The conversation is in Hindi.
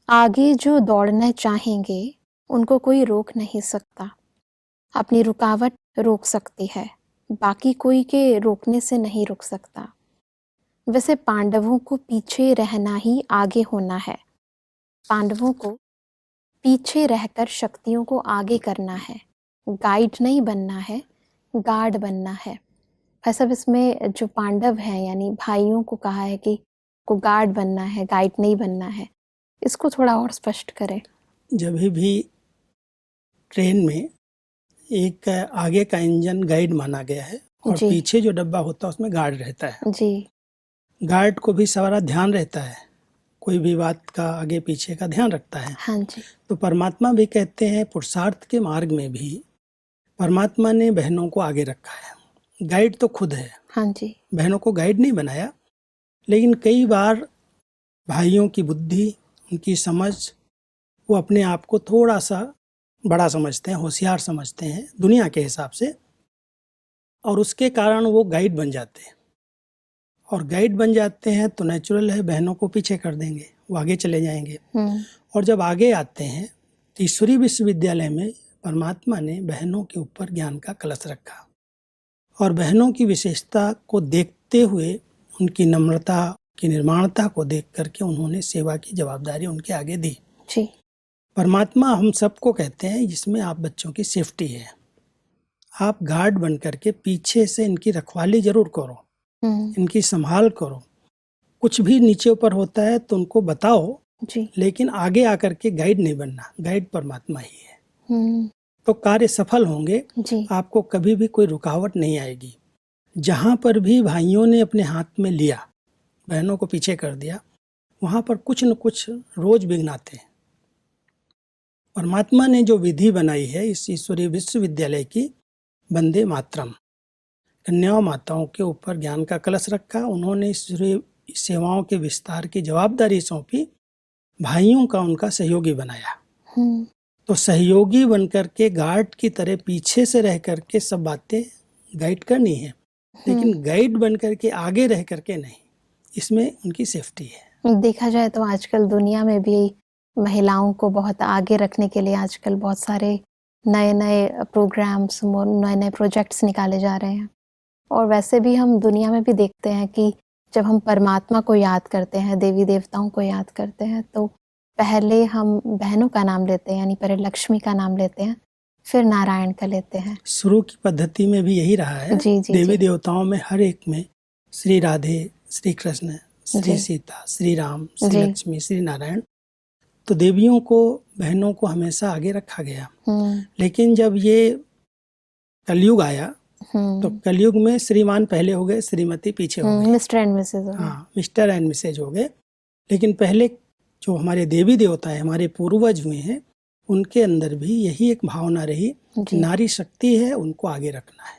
आगे जो दौड़ना चाहेंगे उनको कोई रोक नहीं सकता। अपनी रुकावट रोक सकती है, बाकी कोई के रोकने से नहीं रुक सकता। वैसे पांडवों को पीछे रहना ही आगे होना है। पांडवों को पीछे रहकर शक्तियों को आगे करना है। गाइड नहीं बनना है, गार्ड बनना है। ऐसा इसमें जो पांडव हैं यानी भाइयों को कहा है कि को गार्ड बनना है, गाइड नहीं बनना है। इसको थोड़ा और स्पष्ट करें। जब भी ट्रेन में एक आगे का इंजन गाइड माना गया है और जी। पीछे जो डब्बा होता है उसमें गार्ड रहता है। जी। गार्ड को भी सारा ध्यान रहता है, कोई भी बात का आगे पीछे का ध्यान रखता है। हाँ जी। तो परमात्मा भी कहते हैं पुरुषार्थ के मार्ग में भी परमात्मा ने बहनों को आगे रखा है। गाइड तो खुद है, हाँ जी। बहनों को गाइड नहीं बनाया, लेकिन कई बार भाइयों की बुद्धि, उनकी समझ, वो अपने आप को थोड़ा सा बड़ा समझते हैं, होशियार समझते हैं दुनिया के हिसाब से, और उसके कारण वो गाइड बन जाते हैं। और गाइड बन जाते हैं तो नेचुरल है बहनों को पीछे कर देंगे, वो आगे चले जाएंगे। और जब आगे आते हैं तो ईश्वरीय विश्वविद्यालय में परमात्मा ने बहनों के ऊपर ज्ञान का कलश रखा और बहनों की विशेषता को देखते हुए, उनकी नम्रता की निर्माणता को देख करके उन्होंने सेवा की जवाबदारी उनके आगे दी। जी। परमात्मा हम सबको कहते हैं जिसमें आप बच्चों की सेफ्टी है, आप गार्ड बन करके पीछे से इनकी रखवाली जरूर करो, इनकी संभाल करो। कुछ भी नीचे ऊपर होता है तो उनको बताओ जी। लेकिन आगे आकर के गाइड नहीं बनना, गाइड परमात्मा ही है। तो कार्य सफल होंगे जी। आपको कभी भी कोई रुकावट नहीं आएगी। जहां पर भी भाइयों ने अपने हाथ में लिया, बहनों को पीछे कर दिया, वहां पर कुछ न कुछ रोज विघ्न आते हैं। परमात्मा ने जो विधि बनाई है इस ईश्वरीय विश्वविद्यालय की, वंदे मातरम, कन्याओं माताओं के ऊपर ज्ञान का कलश रखा, उन्होंने ईश्वरीय सेवाओं के विस्तार की जवाबदारी सौंपी, भाइयों का उनका सहयोगी बनाया। तो सहयोगी बनकर के गार्ड की तरह पीछे से रह करके सब बातें गाइड करनी है, लेकिन गाइड बनकर के आगे रह करके नहीं, इसमें उनकी सेफ्टी है। देखा जाए तो आजकल दुनिया में भी महिलाओं को बहुत आगे रखने के लिए आजकल बहुत सारे नए नए प्रोग्राम्स, नए नए प्रोजेक्ट्स निकाले जा रहे हैं। और वैसे भी हम दुनिया में भी देखते हैं कि जब हम परमात्मा को याद करते हैं, देवी देवताओं को याद करते हैं, तो पहले हम बहनों का नाम लेते हैं, यानी पहले लक्ष्मी का नाम लेते हैं, फिर नारायण का लेते हैं। शुरू की पद्धति में भी यही रहा है। जी, जी, देवी जी। देवताओं में हर एक में श्री राधे, श्री कृष्ण, श्री सीता, श्री राम, श्री लक्ष्मी, श्री नारायण, तो देवियों को, बहनों को हमेशा आगे रखा गया। लेकिन जब ये कलयुग आया तो कलयुग में श्रीमान पहले हो गए, श्रीमती पीछे हो गए, मिस्टर एंड मिसेज हो गए। हाँ, मिस्टर एंड मिसेज हो गए। लेकिन पहले जो हमारे देवी देवता है, हमारे पूर्वज हुए हैं, उनके अंदर भी यही एक भावना रही, नारी शक्ति है, उनको आगे रखना है।